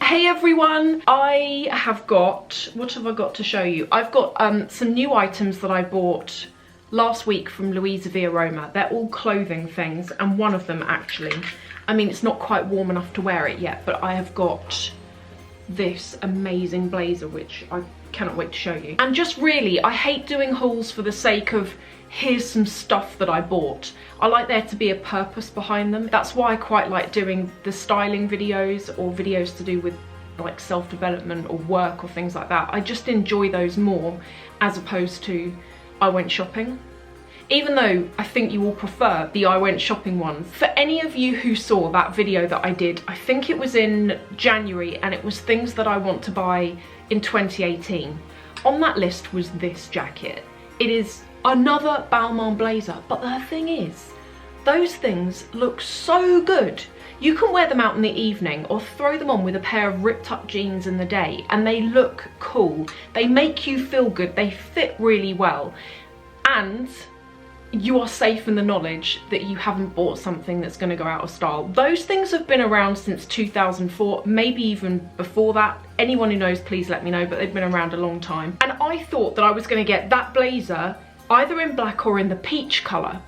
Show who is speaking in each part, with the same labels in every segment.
Speaker 1: Hey everyone, I have got, what have I got to show you? I've got some new items that I bought last week from Luisaviaroma. They're all clothing things, and one of them actually, I mean it's not quite warm enough to wear it yet, but I have got this amazing blazer which I cannot wait to show you. And just really, I hate doing hauls for the sake of here's some stuff that I bought. I like there to be a purpose behind them. That's why I quite like doing the styling videos or videos to do with like self-development or work or things like that. I just enjoy those more as opposed to I went shopping. Even though I think you all prefer the I went shopping ones. For any of you who saw that video that I did, I think it was in January, and it was things that I want to buy in 2018. On that list was this jacket. It is another Balmain blazer, but the thing is, those things look so good. You can wear them out in the evening or throw them on with a pair of ripped up jeans in the day and they look cool. They make you feel good, they fit really well, and you are safe in the knowledge that you haven't bought something that's going to go out of style. Those things have been around since 2004, maybe even before that. Anyone who knows, please let me know, but they've been around a long time. And I thought that I was going to get that blazer either in black or in the peach colour.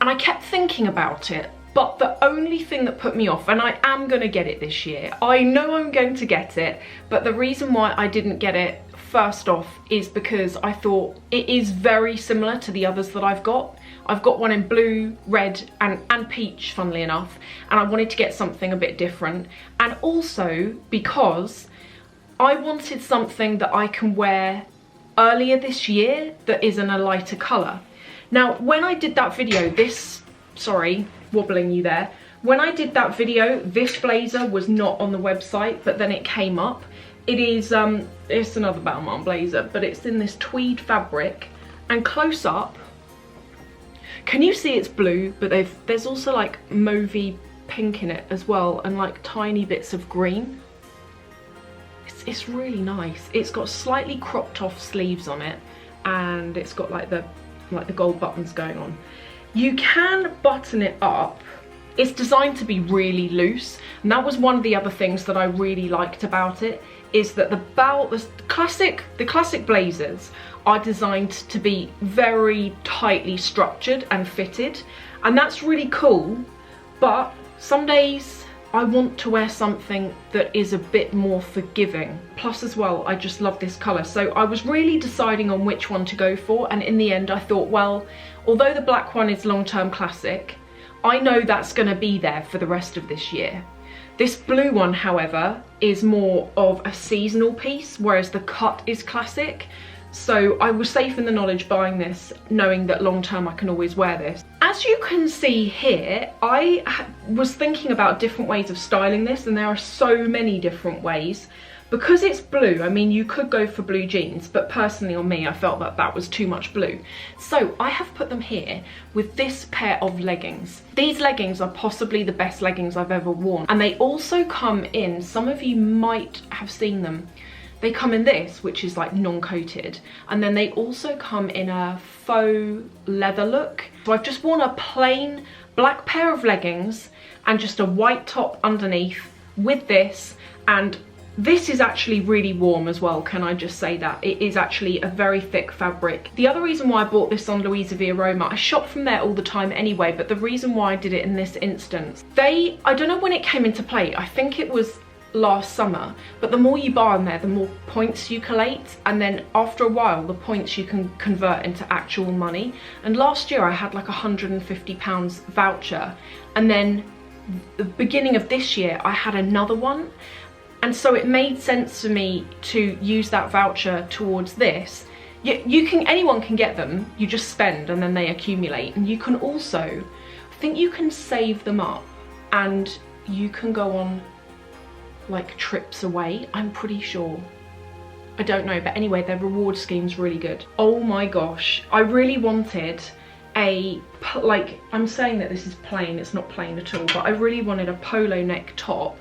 Speaker 1: And I kept thinking about it, but the only thing that put me off, and I am going to get it this year, I know I'm going to get it, but the reason why I didn't get it first off is because I thought it is very similar to the others that I've got. I've got one in blue, red and peach, funnily enough, and I wanted to get something a bit different. And also because I wanted something that I can wear earlier this year that is in a lighter colour. Now when I did that video, sorry, wobbling you there. When I did that video, this blazer was not on the website, but then it came up. It is, it's another Balmain blazer, but it's in this tweed fabric, and close up, can you see it's blue, but there's also like mauvey pink in it as well, and like tiny bits of green. It's really nice. It's got slightly cropped off sleeves on it, and it's got like the gold buttons going on. You can button it up. It's designed to be really loose, and that was one of the other things that I really liked about it, is that the classic blazers are designed to be very tightly structured and fitted, and that's really cool, but some days I want to wear something that is a bit more forgiving. Plus as well, I just love this colour. So I was really deciding on which one to go for, and in the end I thought, well, although the black one is long-term classic, I know that's going to be there for the rest of this year. This blue one, however, is more of a seasonal piece, whereas the cut is classic. So I was safe in the knowledge buying this, knowing that long term I can always wear this. As you can see here, I was thinking about different ways of styling this, and there are so many different ways. Because it's blue, I mean, you could go for blue jeans, but personally on me, I felt that that was too much blue. So I have put them here with this pair of leggings. These leggings are possibly the best leggings I've ever worn. And they also come in, some of you might have seen them, they come in this, which is like non-coated, and then they also come in a faux leather look. So I've just worn a plain black pair of leggings and just a white top underneath with this, and this is actually really warm as well, can I just say that? It is actually a very thick fabric. The other reason why I bought this on Luisaviaroma, I shop from there all the time anyway, but the reason why I did it in this instance, I don't know when it came into play, I think it was last summer, but the more you buy on there, the more points you collate, and then after a while the points you can convert into actual money. And last year I had like £150 voucher, and then the beginning of this year I had another one, and so it made sense for me to use that voucher towards this. Anyone can get them, you just spend and then they accumulate. And you can also, I think you can save them up and you can go on like trips away, I'm pretty sure. I don't know, but anyway, their reward scheme's really good. Oh my gosh, I really wanted like, I'm saying that this is plain, it's not plain at all, but I really wanted a polo neck top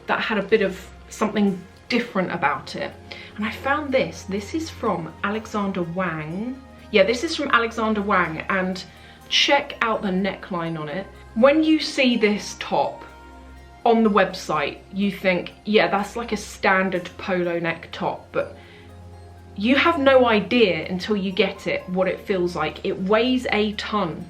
Speaker 1: that had a bit of something different about it. And I found this is from Alexander Wang. Yeah, this is from Alexander Wang, and check out the neckline on it. When you see this top, on the website, you think, yeah, that's like a standard polo neck top, but you have no idea until you get it what it feels like. It weighs a ton.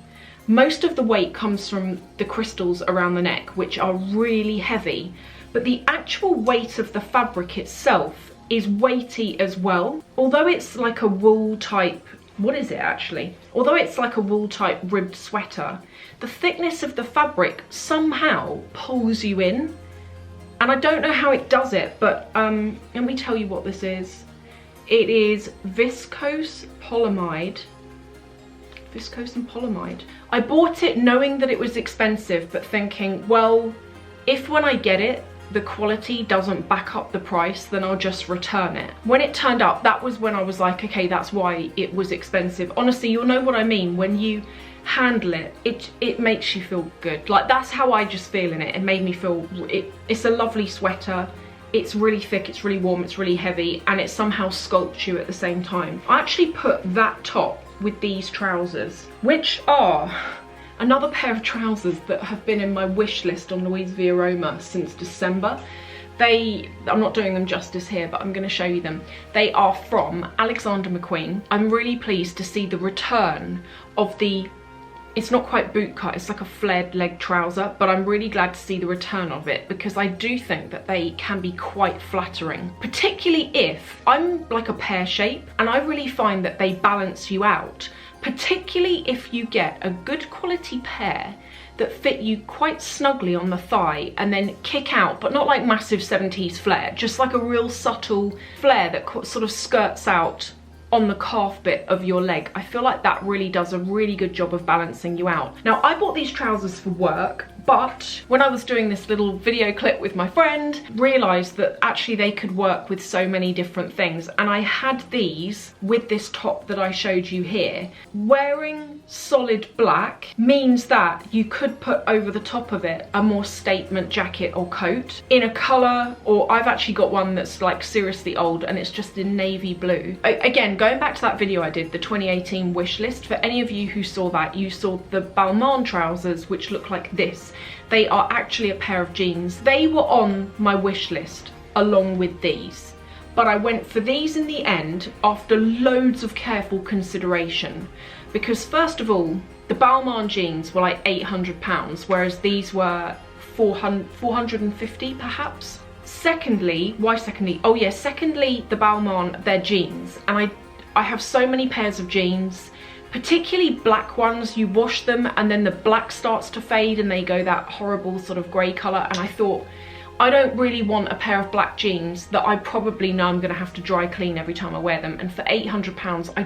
Speaker 1: Most of the weight comes from the crystals around the neck, which are really heavy, but the actual weight of the fabric itself is weighty as well. Although it's like a wool type, what is it actually? Although it's like a wool type ribbed sweater, the thickness of the fabric somehow pulls you in. And I don't know how it does it, but let me tell you what this is. It is viscose polyamide. Viscose and polyamide. I bought it knowing that it was expensive, but thinking, well, if when I get it, the quality doesn't back up the price, then I'll just return it. When it turned up, that was when I was like, okay, that's why it was expensive. Honestly, you'll know what I mean. When you handle it, it makes you feel good. Like, that's how I just feel in it. It made me feel, it's a lovely sweater. It's really thick, it's really warm, it's really heavy, and it somehow sculpts you at the same time. I actually put that top with these trousers, which are another pair of trousers that have been in my wish list on Luisaviaroma since December. I'm not doing them justice here, but I'm going to show you them. They are from Alexander McQueen. I'm really pleased to see the return of the, it's not quite boot cut, it's like a flared leg trouser, but I'm really glad to see the return of it, because I do think that they can be quite flattering, particularly if I'm like a pear shape, and I really find that they balance you out, particularly if you get a good quality pair that fit you quite snugly on the thigh and then kick out, but not like massive 70s flare, just like a real subtle flare that sort of skirts out on the calf bit of your leg. I feel like that really does a really good job of balancing you out. Now, I bought these trousers for work, but when I was doing this little video clip with my friend, realised that actually they could work with so many different things. And I had these with this top that I showed you here. Wearing solid black means that you could put over the top of it a more statement jacket or coat in a colour, or I've actually got one that's like seriously old and it's just in navy blue. Again, going back to that video I did, the 2018 wish list, for any of you who saw that, you saw the Balmain trousers, which look like this. They are actually a pair of jeans. They were on my wish list along with these, but I went for these in the end after loads of careful consideration, because first of all, the Balmain jeans were like £800, whereas these were 450 perhaps. Secondly, why secondly? Oh yeah, secondly, the Balmain, they're jeans, and I have so many pairs of jeans, particularly black ones. You wash them and then the black starts to fade and they go that horrible sort of grey colour, and I thought, I don't really want a pair of black jeans that I probably know I'm going to have to dry clean every time I wear them, and for £800 I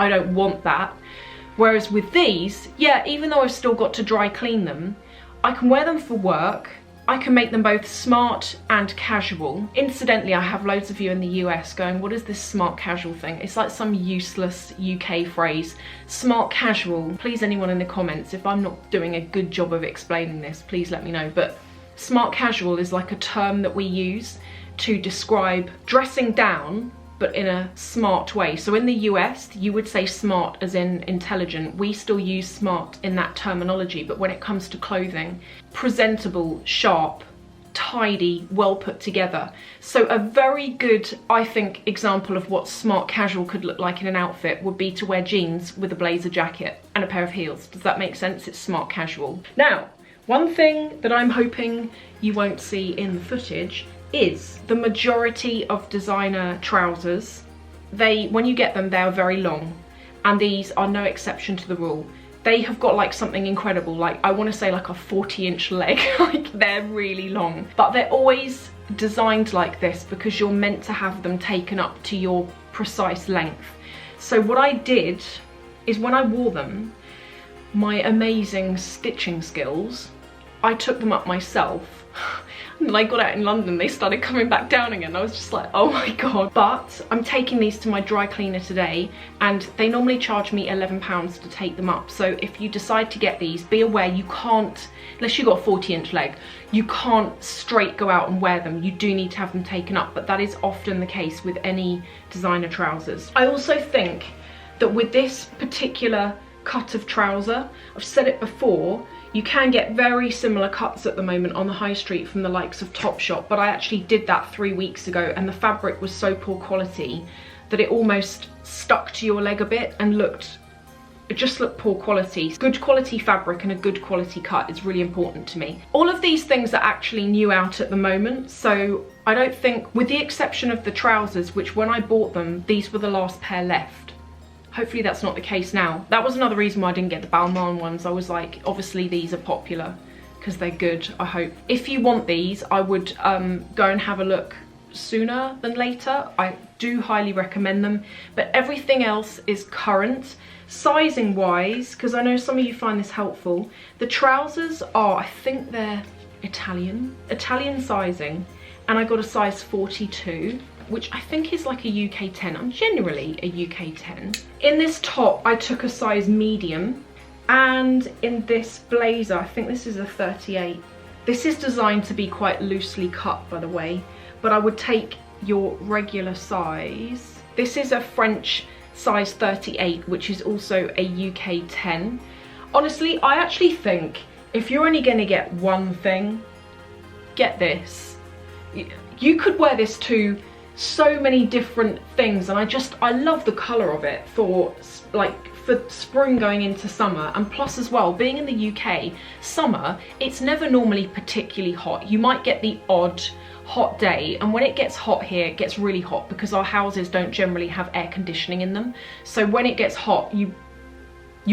Speaker 1: don't want that. Whereas with these, yeah, even though I've still got to dry clean them, I can wear them for work. I can make them both smart and casual. Incidentally, I have loads of you in the US going, what is this smart casual thing? It's like some useless UK phrase. Smart casual, please anyone in the comments, if I'm not doing a good job of explaining this, please let me know. But smart casual is like a term that we use to describe dressing down, but in a smart way. So in the US, you would say smart as in intelligent. We still use smart in that terminology, but when it comes to clothing, presentable, sharp, tidy, well put together. So a very good, I think, example of what smart casual could look like in an outfit would be to wear jeans with a blazer jacket and a pair of heels. Does that make sense? It's smart casual. Now, one thing that I'm hoping you won't see in the footage is the majority of designer trousers, when you get them, they are very long, and these are no exception to the rule. They have got like something incredible, like I want to say like a 40-inch leg. Like, they're really long, but they're always designed like this because you're meant to have them taken up to your precise length. So what I did is, when I wore them, my amazing stitching skills, I took them up myself. And then I got out in London, they started coming back down again. I was just like, oh my God. But I'm taking these to my dry cleaner today, and they normally charge me £11 to take them up. So if you decide to get these, be aware you can't, unless you've got a 40-inch leg, you can't straight go out and wear them. You do need to have them taken up, but that is often the case with any designer trousers. I also think that with this particular cut of trouser, I've said it before, You can get very similar cuts at the moment on the high street from the likes of Topshop, but I actually did that 3 weeks ago and the fabric was so poor quality that it almost stuck to your leg a bit and it just looked poor quality. Good quality fabric and a good quality cut is really important to me. All of these things are actually new out at the moment, so I don't think, with the exception of the trousers, which when I bought them, these were the last pair left. Hopefully that's not the case now. That was another reason why I didn't get the Balmain ones. I was like, obviously these are popular because they're good, I hope. If you want these, I would go and have a look sooner than later. I do highly recommend them, but everything else is current. Sizing wise, because I know some of you find this helpful, the trousers are, I think they're Italian sizing, and I got a size 42, which I think is like a UK 10. I'm generally a UK 10. In this top, I took a size medium, and in this blazer, I think this is a 38. This is designed to be quite loosely cut, by the way, but I would take your regular size. This is a French size 38, which is also a UK 10. Honestly, I actually think if you're only going to get one thing, get this. You could wear this to so many different things, and I love the colour of it for spring going into summer. And plus as well, being in the UK, summer, it's never normally particularly hot. You might get the odd hot day, and when it gets hot here, it gets really hot because our houses don't generally have air conditioning in them. So when it gets hot, you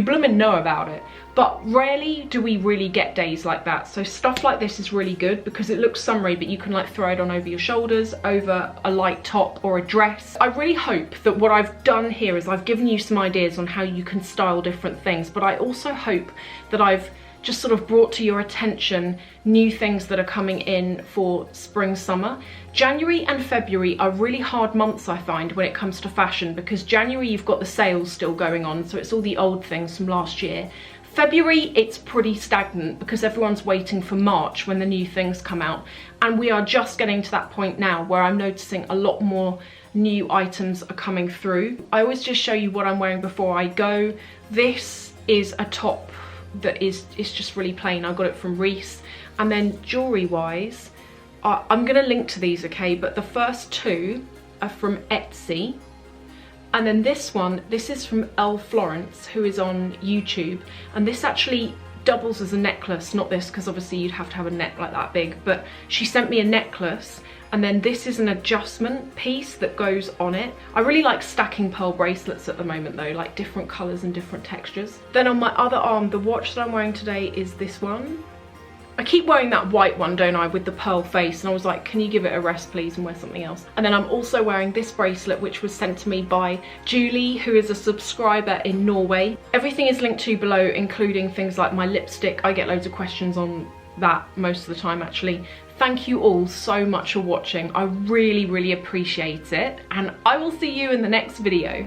Speaker 1: blooming know about it. But rarely do we really get days like that. So stuff like this is really good because it looks summery, but you can like throw it on over your shoulders, over a light top or a dress. I really hope that what I've done here is I've given you some ideas on how you can style different things, but I also hope that I've just sort of brought to your attention new things that are coming in for spring, summer. January and February are really hard months, I find, when it comes to fashion, because January you've got the sales still going on, so it's all the old things from last year. February, it's pretty stagnant because everyone's waiting for March when the new things come out. And we are just getting to that point now where I'm noticing a lot more new items are coming through. I always just show you what I'm wearing before I go. This is a top that is just really plain. I got it from Reese. And then jewelry wise, I'm gonna link to these, okay, but the first two are from Etsy. And then this one, this is from Elle Florence, who is on YouTube, and this actually doubles as a necklace, not this, because obviously you'd have to have a neck like that big, but she sent me a necklace, and then this is an adjustment piece that goes on it. I really like stacking pearl bracelets at the moment though, like different colours and different textures. Then on my other arm, the watch that I'm wearing today is this one. I keep wearing that white one, don't I, with the pearl face, and I was like, can you give it a rest please and wear something else? And then I'm also wearing this bracelet, which was sent to me by Julie, who is a subscriber in Norway. Everything is linked to below, including things like my lipstick. I get loads of questions on that most of the time, actually. Thank you all so much for watching. I really, really appreciate it, and I will see you in the next video.